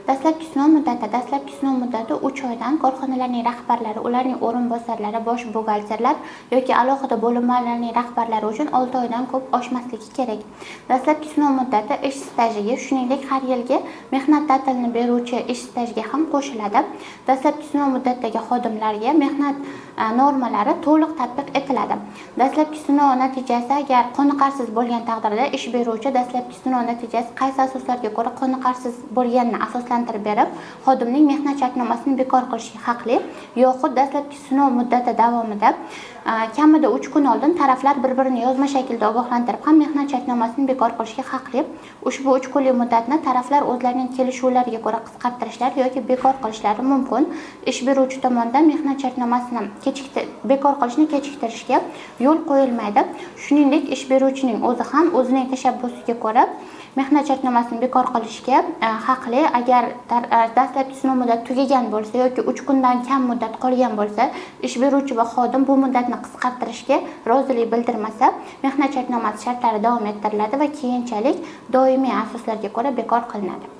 Dastlabki sinov muddati 3 oydan korxonalarning rahbarlari, ularning o'rinbosarlari, bosh buxgalterlar yoki alohida bo'linmalarning rahbarlari uchun 6 oydan ko'p oshmasligi kerak. Dastlabki sinov muddati ish stajiga, shuningdek har yilgi mehnat ta'tilini beruvchi ish stajiga ham qo'shiladi. Dastlabki sinov muddatidagi xodimlarga mehnat normalari to'liq tatbiq etiladi. Dastlabki sinov natijasi agar qoniqarsiz bo'lgan taqdirda ish beruvchi dastlabki sinov natijasi qaysi asoslarga ko'ra qoniqarsiz bo'lganini asoslantirib berib, xodimning mehnat shartnomasini bekor qilishga haqli, yoxud dastlabki sinov muddati davomida kamida 3 kun oldin taraflar bir-birini yozma shaklda ogohlantirib ham mehnat shartnomasini bekor qilishga haqli. Ushbu 3 kunlik muddatni taraflar o'zlarining kelishuvlariga ko'ra qisqartirishlar yoki bekor qilishlari mumkin. Ish beruvchi tomonidan mehnat shartnomasini bekor qilishni kechiktirishga yo'l qo'yilmaydi. Shuningdek, ish beruvchining o'zi ham o'zining tashabbusiga ko'ra mehnat shartnomasini bekor qilishga haqli. Agar dastlabki sinov muddati tugagan bo'lsa yoki 3 kundan kam muddat qolgan bo'lsa, ish beruvchi va xodim bu muddatni qisqartirishga rozilik bildirmasa, mehnat shartnomasi shartlari davom ettiriladi va keyinchalik doimiy asoslarga ko'ra bekor qilinadi.